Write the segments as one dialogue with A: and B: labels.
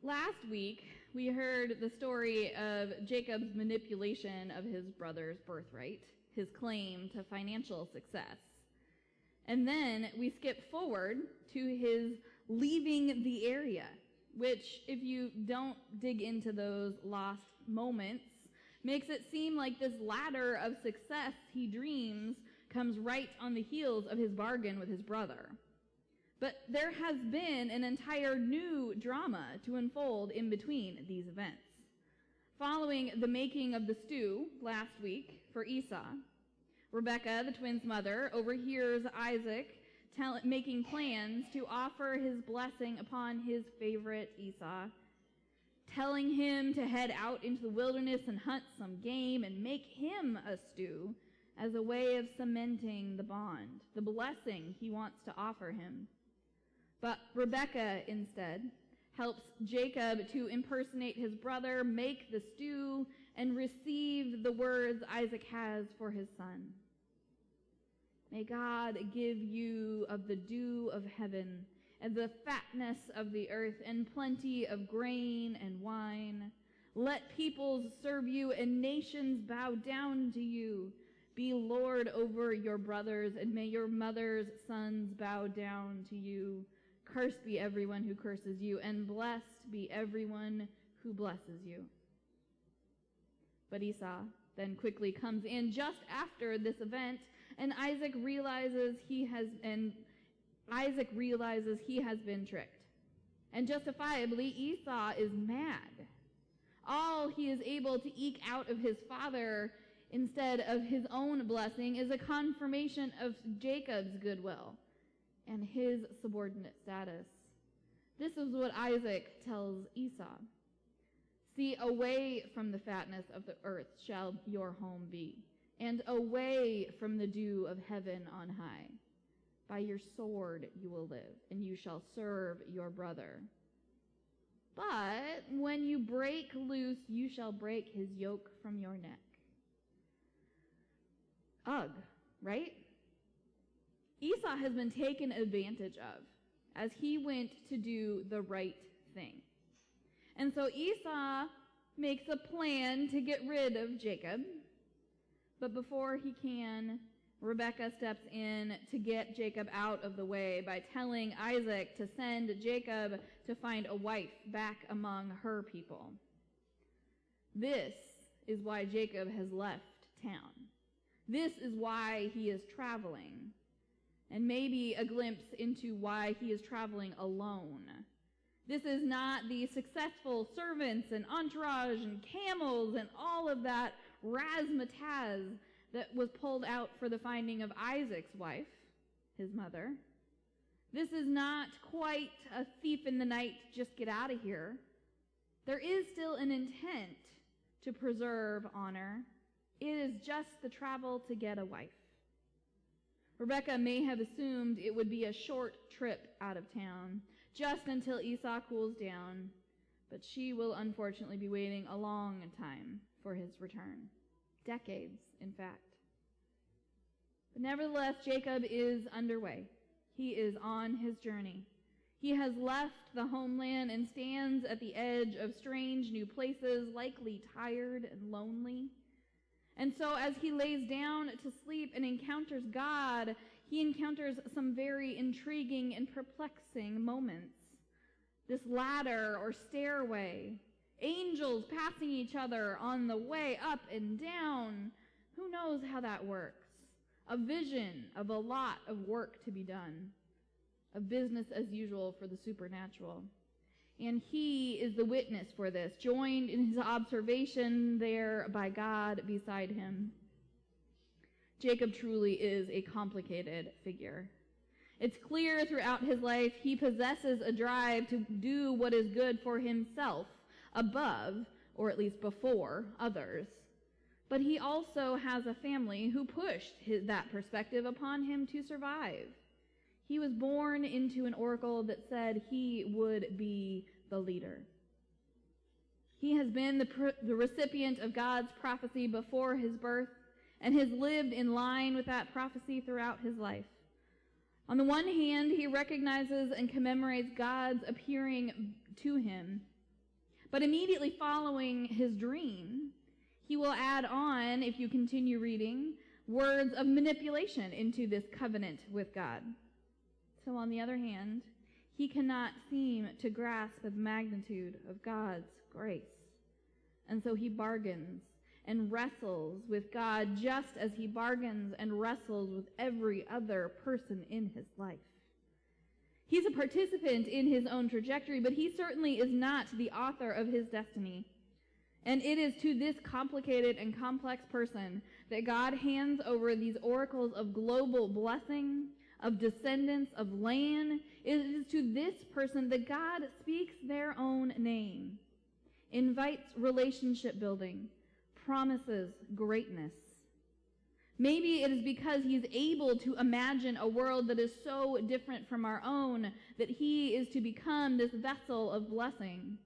A: Last week, we heard the story of Jacob's manipulation of his brother's birthright, his claim to financial success. And then we skip forward to his leaving the area, which, if you don't dig into those lost moments, makes it seem like this ladder of success he dreams comes right on the heels of his bargain with his brother. But there has been an entire new drama to unfold in between these events. Following the making of the stew last week for Esau, Rebekah, the twins' mother, overhears Isaac making plans to offer his blessing upon his favorite Esau, telling him to head out into the wilderness and hunt some game and make him a stew as a way of cementing the bond, the blessing he wants to offer him. But Rebekah, instead, helps Jacob to impersonate his brother, make the stew, and receive the words Isaac has for his son. May God give you of the dew of heaven, and the fatness of the earth, and plenty of grain and wine. Let peoples serve you, and nations bow down to you. Be Lord over your brothers, and may your mother's sons bow down to you. Cursed be everyone who curses you, and blessed be everyone who blesses you. But Esau then quickly comes in just after this event, and Isaac realizes he has been tricked. And justifiably, Esau is mad. All he is able to eke out of his father instead of his own blessing is a confirmation of Jacob's goodwill and his subordinate status. This is what Isaac tells Esau. See, away from the fatness of the earth shall your home be, and away from the dew of heaven on high. By your sword you will live, and you shall serve your brother. But when you break loose, you shall break his yoke from your neck. Ugh, right? Esau has been taken advantage of as he went to do the right thing. And so Esau makes a plan to get rid of Jacob. But before he can, Rebekah steps in to get Jacob out of the way by telling Isaac to send Jacob to find a wife back among her people. This is why Jacob has left town. This is why he is traveling. And maybe a glimpse into why he is traveling alone. This is not the successful servants and entourage and camels and all of that razzmatazz that was pulled out for the finding of Isaac's wife, his mother. This is not quite a thief in the night, just get out of here. There is still an intent to preserve honor. It is just the travel to get a wife. Rebekah may have assumed it would be a short trip out of town, just until Esau cools down, but she will unfortunately be waiting a long time for his return. Decades, in fact. But nevertheless, Jacob is underway. He is on his journey. He has left the homeland and stands at the edge of strange new places, likely tired and lonely. And so as he lays down to sleep and encounters God, he encounters some very intriguing and perplexing moments. This ladder or stairway, angels passing each other on the way up and down. Who knows how that works? A vision of a lot of work to be done, of business as usual for the supernatural. And he is the witness for this, joined in his observation there by God beside him. Jacob truly is a complicated figure. It's clear throughout his life he possesses a drive to do what is good for himself above, or at least before, others. But he also has a family who pushed that perspective upon him to survive. He was born into an oracle that said he would be the leader. He has been the recipient of God's prophecy before his birth and has lived in line with that prophecy throughout his life. On the one hand, he recognizes and commemorates God's appearing to him. But immediately following his dream, he will add on, if you continue reading, words of manipulation into this covenant with God. So on the other hand, he cannot seem to grasp the magnitude of God's grace. And so he bargains and wrestles with God just as he bargains and wrestles with every other person in his life. He's a participant in his own trajectory, but he certainly is not the author of his destiny. And it is to this complicated and complex person that God hands over these oracles of global blessing, of descendants, of land. It is to this person that God speaks their own name, invites relationship building, promises greatness. Maybe it is because he's able to imagine a world that is so different from our own that he is to become this vessel of blessing.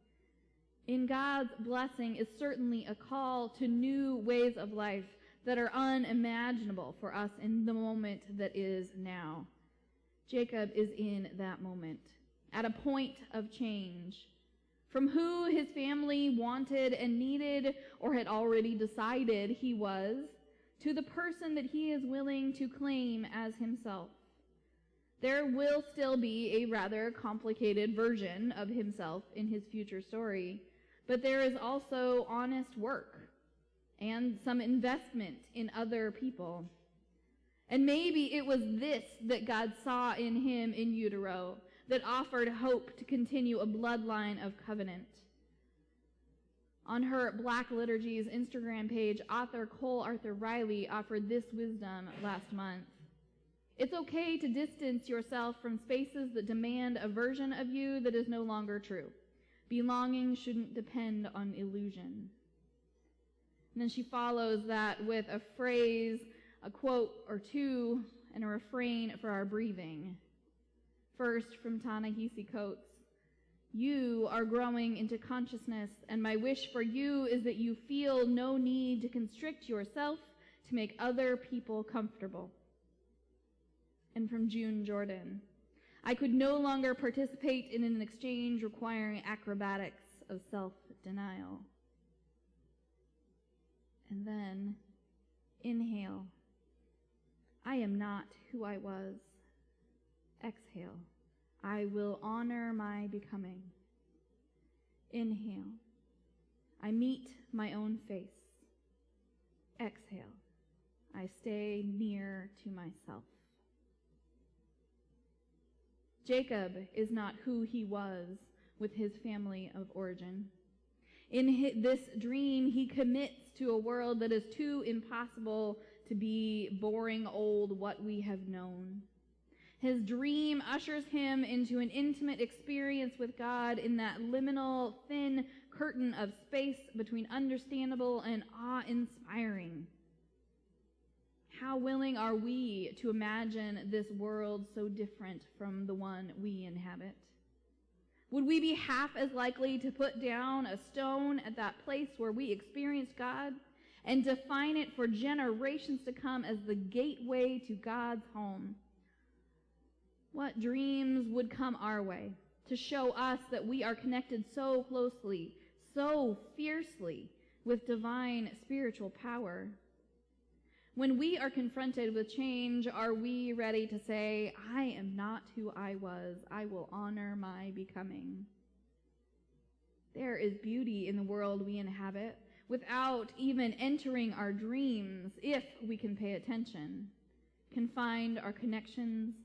A: In God's blessing is certainly a call to new ways of life that are unimaginable for us in the moment that is now. Jacob is in that moment, at a point of change, from who his family wanted and needed or had already decided he was, to the person that he is willing to claim as himself. There will still be a rather complicated version of himself in his future story, but there is also honest work and some investment in other people. And maybe it was this that God saw in him in utero that offered hope to continue a bloodline of covenant. On her Black Liturgy's Instagram page, author Cole Arthur Riley offered this wisdom last month. It's okay to distance yourself from spaces that demand a version of you that is no longer true. Belonging shouldn't depend on illusion. And then she follows that with a phrase, a quote or two, and a refrain for our breathing. First, from Ta-Nehisi Coates, "You are growing into consciousness, and my wish for you is that you feel no need to constrict yourself to make other people comfortable." And from June Jordan, "I could no longer participate in an exchange requiring acrobatics of self-denial." And then, inhale, "I am not who I was." Exhale, "I will honor my becoming." Inhale, "I meet my own face." Exhale, "I stay near to myself." Jacob is not who he was with his family of origin. In this dream, he commits to a world that is too impossible to be boring old what we have known. His dream ushers him into an intimate experience with God in that liminal, thin curtain of space between understandable and awe-inspiring. How willing are we to imagine this world so different from the one we inhabit? Would we be half as likely to put down a stone at that place where we experienced God and define it for generations to come as the gateway to God's home? What dreams would come our way to show us that we are connected so closely, so fiercely with divine spiritual power? When we are confronted with change, are we ready to say, "I am not who I was. I will honor my becoming"? There is beauty in the world we inhabit without even entering our dreams if we can pay attention, can find our connections,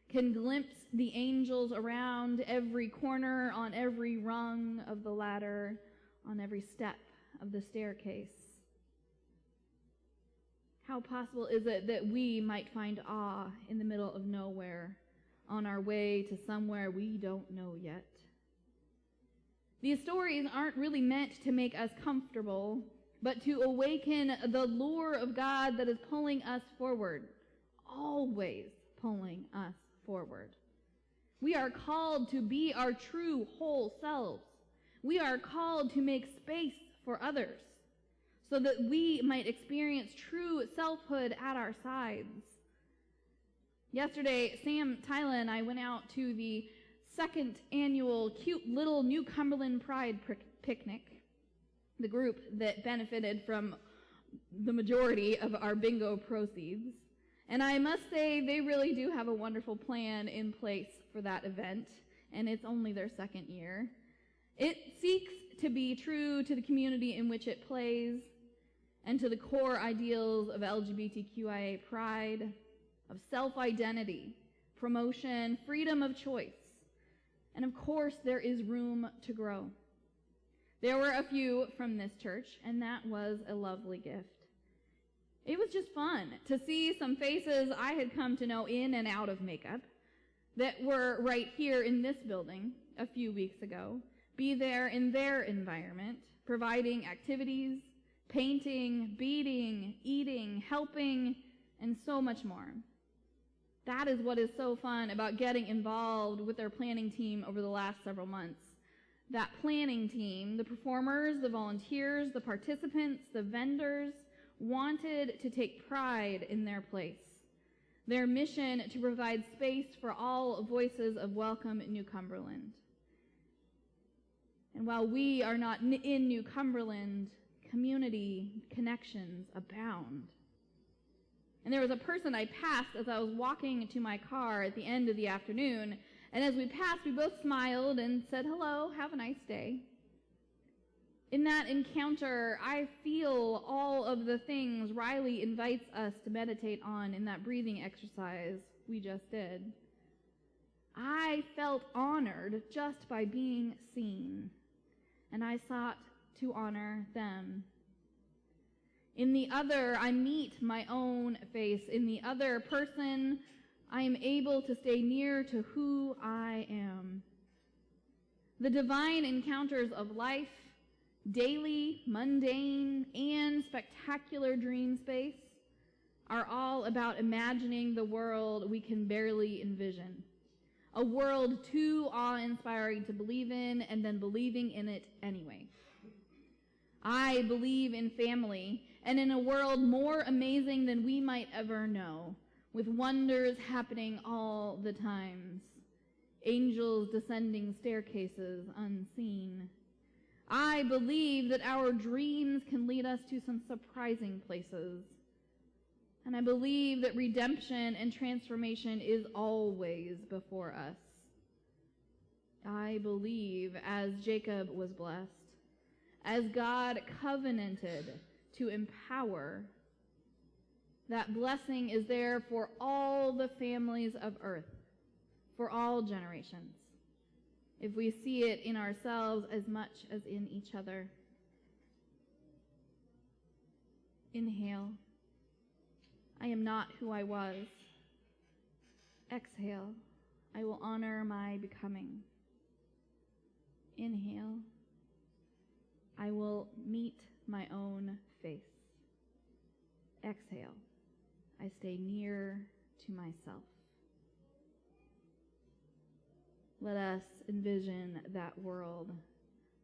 A: can glimpse the angels around every corner, on every rung of the ladder, on every step of the staircase. How possible is it that we might find awe in the middle of nowhere, on our way to somewhere we don't know yet? These stories aren't really meant to make us comfortable but to awaken the lure of God that is pulling us forward, always pulling us forward. We are called to be our true whole selves. We are called to make space for others so that we might experience true selfhood at our sides. Yesterday, Sam, Tyler, and I went out to the second annual cute little New Cumberland Pride picnic, the group that benefited from the majority of our bingo proceeds. And I must say, they really do have a wonderful plan in place for that event, and it's only their second year. It seeks to be true to the community in which it plays and to the core ideals of LGBTQIA pride, of self-identity, promotion, freedom of choice. And of course, there is room to grow. There were a few from this church, and that was a lovely gift. It was just fun to see some faces I had come to know in and out of makeup that were right here in this building a few weeks ago, be there in their environment, providing activities, painting, beading, eating, helping, and so much more. That is what is so fun about getting involved with their planning team over the last several months. That planning team, the performers, the volunteers, the participants, the vendors, wanted to take pride in their place. Their mission to provide space for all voices of welcome in New Cumberland. And while we are not in New Cumberland, community connections abound. And there was a person I passed as I was walking to my car at the end of the afternoon, and as we passed, we both smiled and said, "Hello, have a nice day." In that encounter, I feel all of the things Riley invites us to meditate on in that breathing exercise we just did. I felt honored just by being seen, and I sought to honor them. In the other, I meet my own face. In the other person, I am able to stay near to who I am. The divine encounters of life, daily, mundane, and spectacular dream space, are all about imagining the world we can barely envision. A world too awe-inspiring to believe in, and then believing in it anyway. I believe in family, and in a world more amazing than we might ever know, with wonders happening all the times, angels descending staircases unseen. I believe that our dreams can lead us to some surprising places, and I believe that redemption and transformation is always before us. I believe, as Jacob was blessed, as God covenanted to empower, that blessing is there for all the families of earth, for all generations, if we see it in ourselves as much as in each other. Inhale. I am not who I was. Exhale. I will honor my becoming. Inhale. I will meet my own face. Exhale. I stay near to myself. Let us envision that world.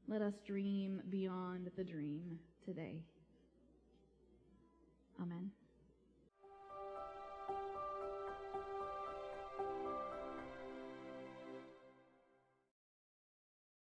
A: Let us dream beyond the dream today. Amen.